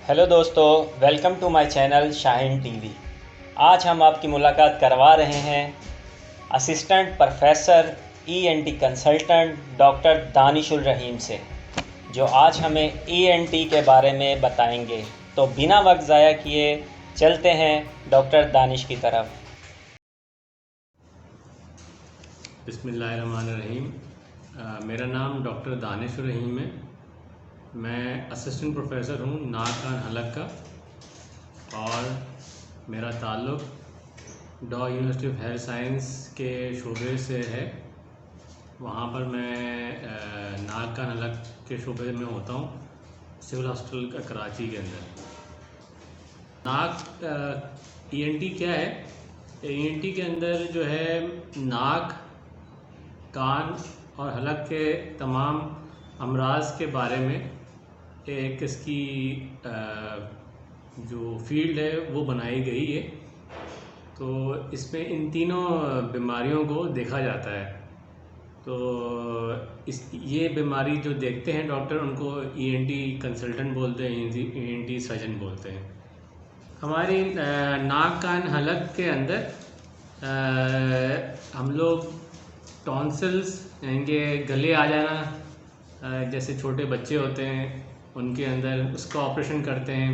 Hello दोस्तों, welcome to my channel Shaheen TV. आज हम आपकी मुलाकात करवा रहे हैं assistant professor ENT consultant doctor Danishul Rahim से, जो आज हमें ईएनटी के बारे में बताएंगे। तो बिना वक्त ज़ाया किए चलते हैं डॉक्टर दानिश की तरफ। बिस्मिल्लाहिर्रहमानिर्रहीम। मेरा नाम डॉक्टर दानिशुल रहीम है। मैं असिस्टेंट प्रोफेसर हूँ नाक कान हलक का, और मेरा ताल्लुक़ डॉ यूनिवर्सिटी ऑफ हेल्थ साइंस के शोबे से है। वहाँ पर मैं नाक कान हलक के शोबे में होता हूँ, सिविल हॉस्पिटल का कराची के अंदर। नाक ईएनटी क्या है? ईएनटी के अंदर जो है नाक, कान और हलक के तमाम अमराज के बारे में एक इसकी जो फील्ड है वो बनाई गई है। तो इसमें इन तीनों बीमारियों को देखा जाता है। तो ये बीमारी जो देखते हैं डॉक्टर, उनको ईएनटी कंसल्टेंट बोलते हैं, ईएनटी सर्जन बोलते हैं। हमारी नाक कान हलक के अंदर हम लोग टॉन्सिल्स यानी कि गले आ जाना, जैसे छोटे बच्चे होते हैं उनके अंदर, उसका ऑपरेशन करते हैं।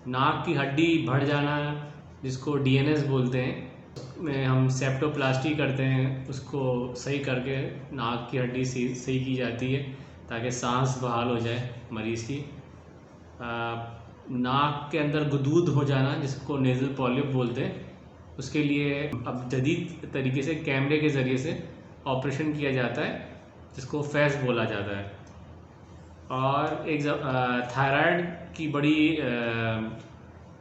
नाक की हड्डी बढ़ जाना, जिसको डीएनएस बोलते हैं, में हम सेप्टोप्लास्टी करते हैं, उसको सही करके नाक की हड्डी सही की जाती है ताकि सांस बहाल हो जाए मरीज़ की। नाक के अंदर गुदूद हो जाना, जिसको नेज़ल पॉलिप बोलते हैं, उसके लिए अब जदीद तरीके से कैमरे के ज़रिए से ऑपरेशन किया जाता है, जिसको फैस बोला जाता है। और एक थायराइड की बड़ी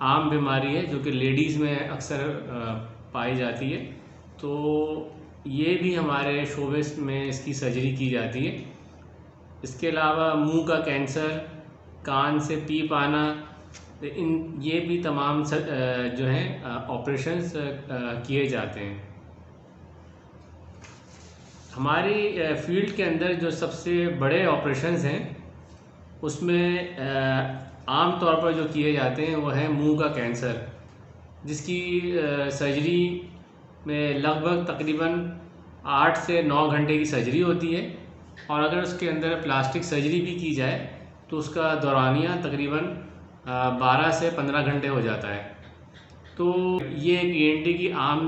आम बीमारी है जो कि लेडीज़ में अक्सर पाई जाती है। तो ये भी हमारे शोबे में इसकी सर्जरी की जाती है। इसके अलावा मुंह का कैंसर, कान से पीप आना, ये भी तमाम जो हैं ऑपरेशंस किए जाते हैं। हमारी फील्ड के अंदर जो सबसे बड़े ऑपरेशंस हैं, उसमें आम तौर पर जो किए जाते हैं वो है मुंह का कैंसर, जिसकी सर्जरी में लगभग तकरीबन 8 से 9 घंटे की सर्जरी होती है। और अगर उसके अंदर प्लास्टिक सर्जरी भी की जाए तो उसका दौरानिया तकरीबन 12 से 15 घंटे हो जाता है। तो ये एक ईएनटी की आम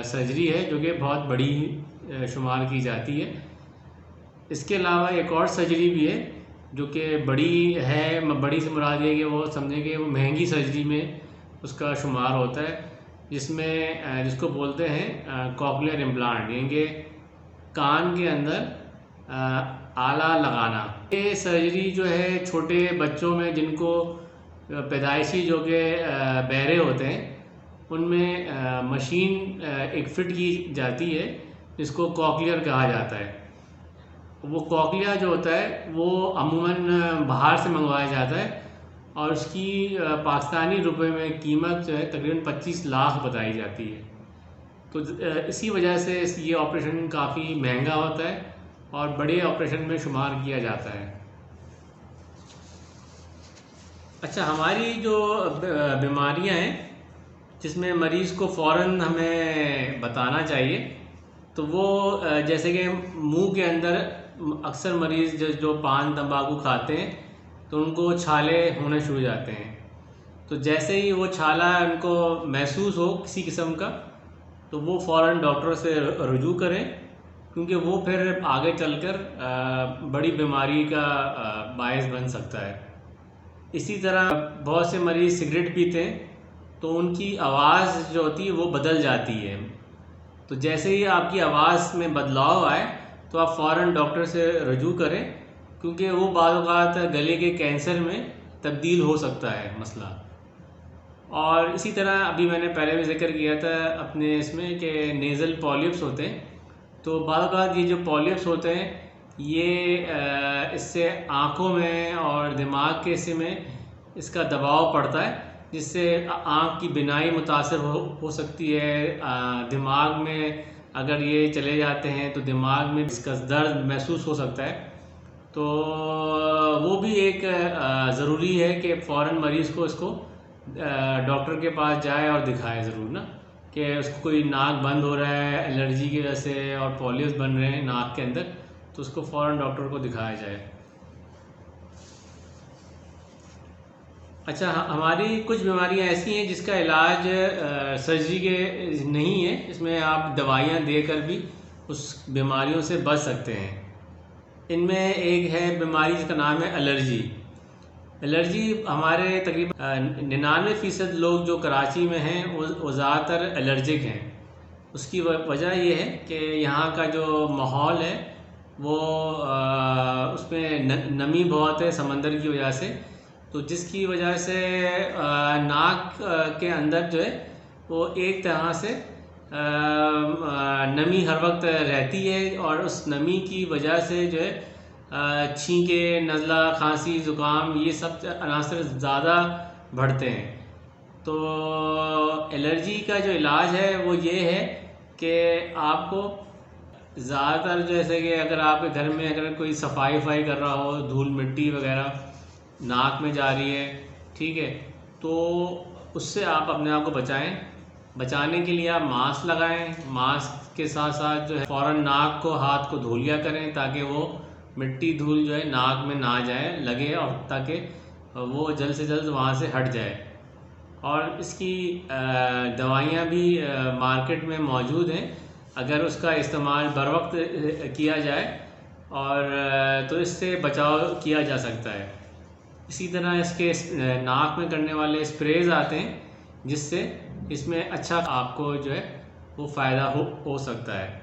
सर्जरी है जो कि बहुत बड़ी शुमार की जाती है। इसके अलावा एक और सर्जरी भी है जो कि बड़ी है। बड़ी से मुराद ये कि वो समझें कि वो महंगी सर्जरी में उसका शुमार होता है, जिसमें जिसको बोलते हैं कॉक्लियर इम्प्लांट, यानी कि कान के अंदर आला लगाना। ये सर्जरी जो है छोटे बच्चों में जिनको पैदाइशी जो कि बहरे होते हैं, उनमें मशीन एक फ़िट की जाती है जिसको कॉक्लियर कहा जाता है। वो कॉक्लिया जो होता है वो अमूमन बाहर से मंगवाया जाता है और उसकी पाकिस्तानी रुपए में कीमत जो है तकरीबन 25 लाख बताई जाती है। तो इसी वजह से ये ऑपरेशन काफ़ी महंगा होता है और बड़े ऑपरेशन में शुमार किया जाता है। अच्छा, हमारी जो बीमारियां हैं जिसमें मरीज़ को फ़ौरन हमें बताना चाहिए, तो वो जैसे कि मुंह के अंदर अक्सर मरीज़ जो पान तंबाकू खाते हैं तो उनको छाले होने शुरू हो जाते हैं। तो जैसे ही वो छाला उनको महसूस हो किसी किस्म का, तो वो फ़ौरन डॉक्टर से रुजू करें, क्योंकि वो फिर आगे चलकर बड़ी बीमारी का बायस बन सकता है। इसी तरह बहुत से मरीज़ सिगरेट पीते हैं तो उनकी आवाज़ जो होती है वो बदल जाती है। तो जैसे ही आपकी आवाज़ में बदलाव आए तो आप फ़ौरन डॉक्टर से रुजू करें, क्योंकि वो बाज़ औक़ात गले के कैंसर में तब्दील हो सकता है मसला। और इसी तरह अभी मैंने पहले भी ज़िक्र किया था अपने इसमें कि नेज़ल पॉलिप्स होते हैं। तो बाज़ औक़ात ये जो पॉलिप्स होते हैं ये इससे आँखों में और दिमाग के हिस्से में इसका दबाव पड़ता है, जिससे आँख की बिनाई मुतासर हो सकती है। दिमाग में अगर ये चले जाते हैं तो दिमाग में इसका दर्द महसूस हो सकता है। तो वो भी एक ज़रूरी है कि फ़ौरन मरीज़ को इसको डॉक्टर के पास जाए और दिखाए ज़रूर ना, कि उसको कोई नाक बंद हो रहा है एलर्जी की वजह से और पॉलियस बन रहे हैं नाक के अंदर, तो उसको फ़ौरन डॉक्टर को दिखाया जाए। अच्छा, हमारी कुछ बीमारियां ऐसी हैं जिसका इलाज सर्जरी के नहीं है, इसमें आप दवाइयां देकर भी उस बीमारियों से बच सकते हैं। इनमें एक है बीमारी जिसका नाम है एलर्जी। एलर्जी हमारे तकरीबन 99% लोग जो कराची में हैं वो ज़्यादातर एलर्जिक हैं। उसकी वजह ये है कि यहाँ का जो माहौल है वो उसमें नमी बहुत है समंदर की वजह से, तो जिसकी वजह से नाक के अंदर जो है वो एक तरह से नमी हर वक्त रहती है, और उस नमी की वजह से जो है छींके, नज़ला, खांसी, ज़ुकाम ये सब अनासर ज़्यादा बढ़ते हैं। तो एलर्जी का जो इलाज है वो ये है कि आपको ज़्यादातर जैसे कि अगर आपके घर में अगर कोई सफाई वफाई कर रहा हो, धूल मिट्टी वगैरह नाक में जा रही है, ठीक है, तो उससे आप अपने आप को बचाएं। बचाने के लिए आप मास्क लगाएं, मास्क के साथ साथ जो है फ़ौरन नाक को, हाथ को धो लिया करें ताकि वो मिट्टी धूल जो है नाक में ना जाए लगे, और ताकि वो जल्द से जल्द वहाँ से हट जाए। और इसकी दवाइयाँ भी मार्केट में मौजूद हैं, अगर उसका इस्तेमाल बर वक्त किया जाए और तो इससे बचाव किया जा सकता है। इसी तरह इसके नाक में करने वाले स्प्रेज आते हैं जिससे इसमें अच्छा आपको जो है वो फ़ायदा हो सकता है।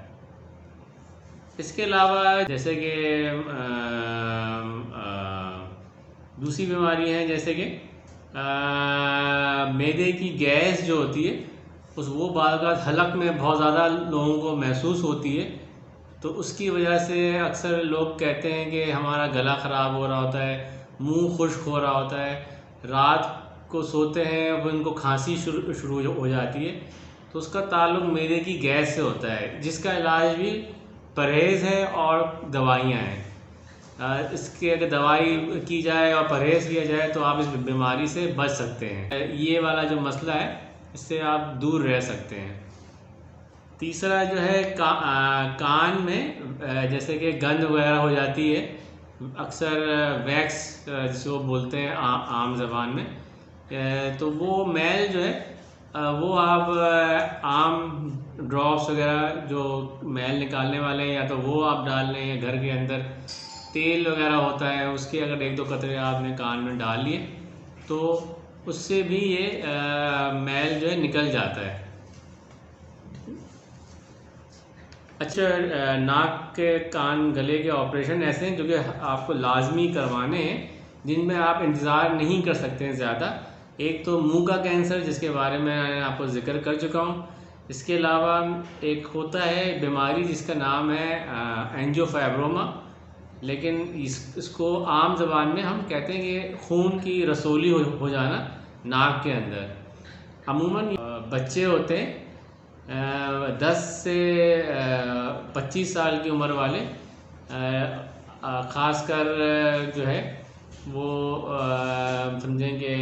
इसके अलावा जैसे कि दूसरी बीमारी हैं जैसे कि मैदे की गैस जो होती है वो बाज़ हलक में बहुत ज़्यादा लोगों को महसूस होती है, तो उसकी वजह से अक्सर लोग कहते हैं कि हमारा गला ख़राब हो रहा होता है, मुंह खुश्क हो रहा होता है, रात को सोते हैं अब उनको खांसी शुरू हो जाती है, तो उसका ताल्लुक मैदे की गैस से होता है, जिसका इलाज भी परहेज़ है और दवाइयाँ हैं। इसके अगर दवाई की जाए और परहेज़ किया जाए तो आप इस बीमारी से बच सकते हैं। ये वाला जो मसला है इससे आप दूर रह सकते हैं। तीसरा जो है कान में जैसे कि गंध वगैरह हो जाती है, अक्सर वैक्स जिसको बोलते हैं आम ज़बान में, तो वो मैल जो है वो आप आम ड्रॉप्स वगैरह जो मैल निकालने वाले हैं या तो वो आप डाल लें, या घर के अंदर तेल वगैरह होता है उसके अगर एक दो कतरे आपने कान में डाल लिए तो उससे भी ये मैल जो है निकल जाता है। अच्छा, नाक के, कान, गले के ऑपरेशन ऐसे हैं जो कि आपको लाजमी करवाने हैं, जिनमें आप इंतज़ार नहीं कर सकते हैं ज़्यादा। एक तो मुंह का कैंसर जिसके बारे में मैंने आपको ज़िक्र कर चुका हूँ। इसके अलावा एक होता है बीमारी जिसका नाम है एंजियोफाइब्रोमा, लेकिन इसको आम ज़बान में हम कहते हैं कि खून की रसोली हो जाना नाक के अंदर। अमूमन बच्चे होते हैं 10 से 25 साल की उम्र वाले, ख़ासकर जो है वो समझें कि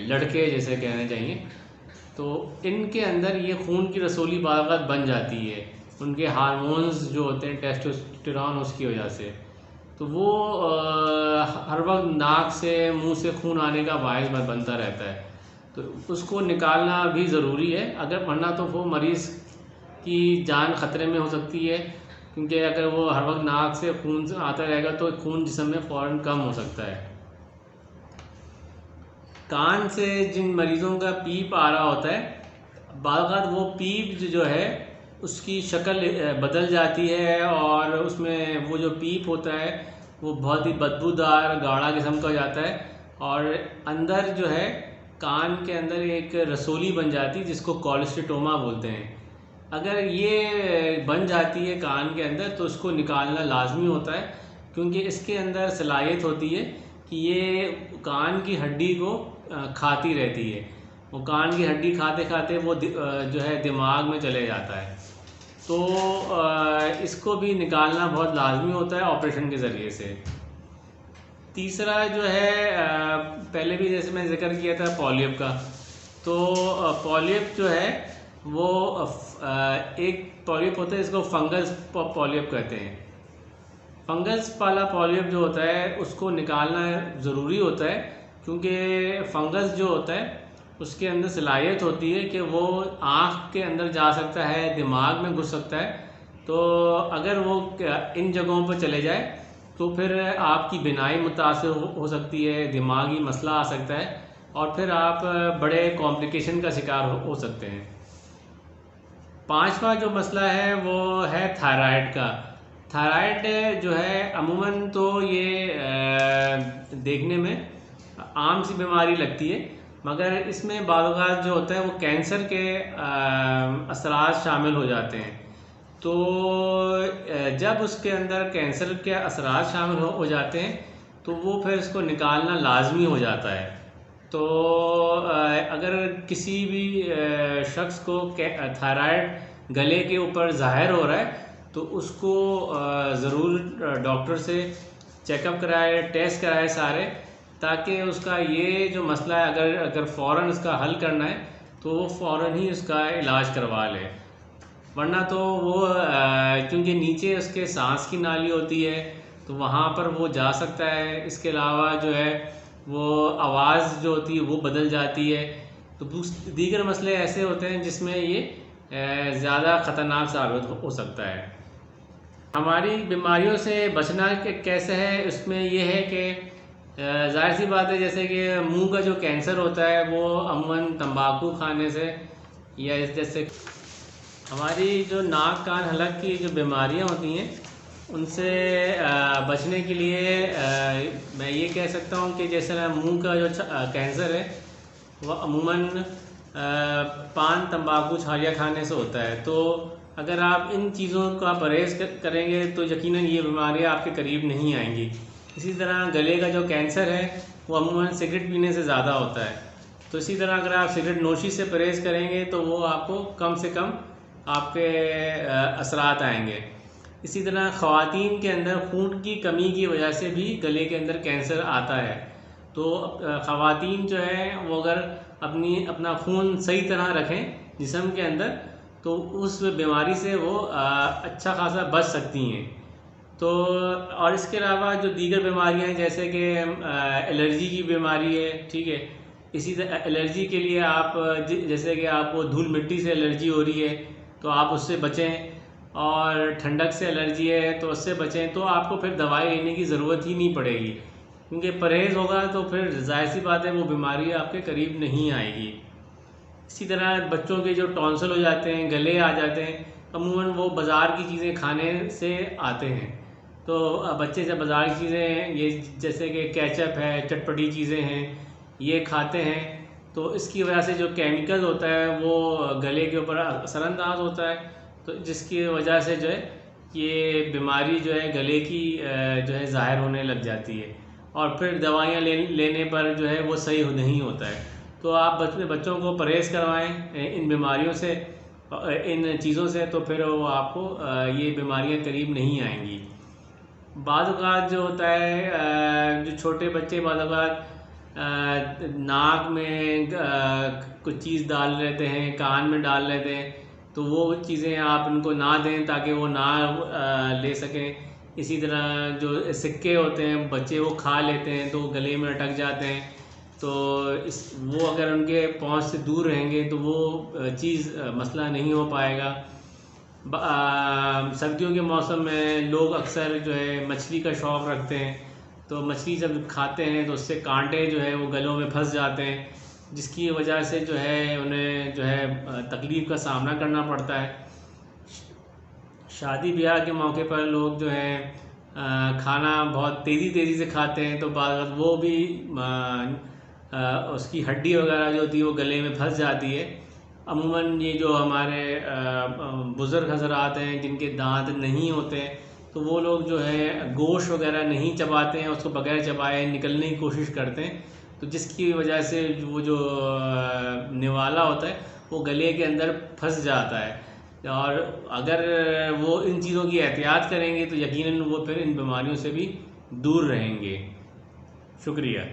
लड़के जैसे कहना चाहिए, तो इनके अंदर ये खून की रसोली बाज़ बन जाती है उनके हार्मोन्स जो होते हैं टेस्टोस्टेरोन उसकी वजह से, तो वो हर वक्त नाक से, मुंह से खून आने का बायस बनता रहता है, तो उसको निकालना भी ज़रूरी है, अगर वरना तो वो मरीज़ की जान ख़तरे में हो सकती है, क्योंकि अगर वो हर वक्त नाक से खून आता रहेगा तो खून जिस्म में फ़ौरन कम हो सकता है। कान से जिन मरीज़ों का पीप आ रहा होता है बाज़ वो पीप जो है उसकी शक्ल बदल जाती है, और उसमें वो जो पीप होता है वो बहुत ही बदबूदार गाढ़ा किस्म का हो जाता है, और अंदर जो है कान के अंदर एक रसोली बन जाती है जिसको कोलेस्टिटोमा बोलते हैं। अगर ये बन जाती है कान के अंदर तो उसको निकालना लाजमी होता है, क्योंकि इसके अंदर सलाहियत होती है कि ये कान की हड्डी को खाती रहती है, वो कान की हड्डी खाते खाते वो जो है दिमाग में चले जाता है, तो इसको भी निकालना बहुत लाजमी होता है ऑपरेशन के ज़रिए से। तीसरा जो है पहले भी जैसे मैंने जिक्र किया था पॉलिप का, तो पॉलिप जो है वो एक पॉलिप होता है, इसको फंगस पॉलिप कहते हैं। फंगस वाला पॉलिप जो होता है उसको निकालना ज़रूरी होता है, क्योंकि फंगस जो होता है उसके अंदर सलाहियत होती है कि वो आँख के अंदर जा सकता है, दिमाग में घुस सकता है। तो अगर वो इन जगहों पर चले जाए तो फिर आपकी बिनाई मुतासर हो सकती है, दिमागी मसला आ सकता है और फिर आप बड़े कॉम्प्लिकेशन का शिकार हो सकते हैं। पांचवा जो मसला है वो है थायराइड का। थायराइड जो है अमूमन तो ये देखने में आम सी बीमारी लगती है, मगर इसमें बाज़ जो होता है वो कैंसर के असरात शामिल हो जाते हैं। तो जब उसके अंदर कैंसर के असरात शामिल हो जाते हैं तो वो फिर इसको निकालना लाजमी हो जाता है। तो अगर किसी भी शख्स को थायराइड गले के ऊपर ज़ाहिर हो रहा है तो उसको ज़रूर डॉक्टर से चेकअप कराए, टेस्ट कराए सारे, ताकि उसका ये जो मसला है अगर फ़ौरन इसका हल करना है तो वो फ़ौरन ही उसका इलाज करवा ले। वरना तो वो क्योंकि नीचे उसके सांस की नाली होती है तो वहाँ पर वो जा सकता है। इसके अलावा जो है वो आवाज़ जो होती है वो बदल जाती है। तो दीगर मसले ऐसे होते हैं जिसमें ये ज़्यादा ख़तरनाक साबित हो सकता है। हमारी बीमारियों से बचना कैसे है, उसमें ये है कि ज़ाहिर सी बात है, जैसे कि मुंह का जो कैंसर होता है वो अमूमन तंबाकू खाने से, या जैसे हमारी जो नाक कान हलक की जो बीमारियां होती हैं उनसे बचने के लिए मैं ये कह सकता हूँ कि जैसे मुंह का जो कैंसर है वह अमूमन पान तंबाकू छालिया खाने से होता है। तो अगर आप इन चीज़ों का परहेज़ करेंगे तो यकीनन ये बीमारियाँ आपके करीब नहीं आएंगी। इसी तरह गले का जो कैंसर है वो अमूमन सिगरेट पीने से ज़्यादा होता है। तो इसी तरह अगर आप सिगरेट नोशी से परहेज़ करेंगे तो वो आपको कम से कम आपके असरात आएंगे। इसी तरह ख़वातीन के अंदर खून की कमी की वजह से भी गले के अंदर कैंसर आता है। तो ख़वातीन जो है वो अगर अपना खून सही तरह रखें जिस्म के अंदर तो उस बीमारी से वो अच्छा खासा बच सकती हैं। तो और इसके अलावा जो दीगर बीमारियां हैं जैसे कि एलर्जी की बीमारी है, ठीक है। इसी तरह एलर्जी के लिए आप जैसे कि आपको धूल मिट्टी से एलर्जी हो रही है तो आप उससे बचें, और ठंडक से एलर्जी है तो उससे बचें। तो आपको फिर दवाई लेने की ज़रूरत ही नहीं पड़ेगी, क्योंकि परहेज़ होगा तो फिर जाहिर सी बात है वो बीमारी आपके करीब नहीं आएगी। इसी तरह बच्चों के जो टॉन्सिल हो जाते हैं, गले आ जाते हैं, अमूमन वो बाज़ार की चीज़ें खाने से आते हैं। तो बच्चे जब बाज़ार की चीज़ें ये जैसे कि केचप है, चटपटी चीज़ें हैं, ये खाते हैं तो इसकी वजह से जो केमिकल होता है वो गले के ऊपर असरअंदाज होता है, तो जिसकी वजह से जो है ये बीमारी जो है गले की जो है ज़ाहिर होने लग जाती है, और फिर दवाइयाँ लेने पर जो है वो सही नहीं होता है। तो आप बच्चों को परहेज़ करवाएं इन बीमारियों से, इन चीज़ों से, तो फिर वो आपको ये बीमारियाँ करीब नहीं आएंगी। बाद औक़ात जो होता है जो छोटे बच्चे बाद औक़ात नाक में कुछ चीज़ डाल लेते हैं, कान में डाल लेते हैं, तो वो चीज़ें आप उनको ना दें ताकि वो ना ले सकें। इसी तरह जो सिक्के होते हैं बच्चे वो खा लेते हैं तो गले में अटक जाते हैं, तो वो अगर उनके पहुंच से दूर रहेंगे तो वो चीज़ मसला नहीं हो पाएगा। सर्दियों के मौसम में लोग अक्सर जो है मछली का शौक़ रखते हैं, तो मछली जब खाते हैं तो उससे कांटे जो है वो गलों में फंस जाते हैं, जिसकी वजह से जो है उन्हें जो है तकलीफ़ का सामना करना पड़ता है। शादी ब्याह के मौके पर लोग जो है खाना बहुत तेज़ी से खाते हैं, तो बाद वो भी उसकी हड्डी वगैरह जो होती है वो गले में फंस जाती है। अमूमन ये जो हमारे बुज़ुर्ग हज़रात हैं जिनके दांत नहीं होते हैं तो वो लोग जो है गोश्त वगैरह नहीं चबाते हैं, उसको बगैर चबाए निकलने की कोशिश करते हैं, तो जिसकी वजह से वो जो निवाला होता है वो गले के अंदर फंस जाता है। और अगर वो इन चीज़ों की एहतियात करेंगे तो यकीनन वो फिर इन बीमारियों से भी दूर रहेंगे। शुक्रिया।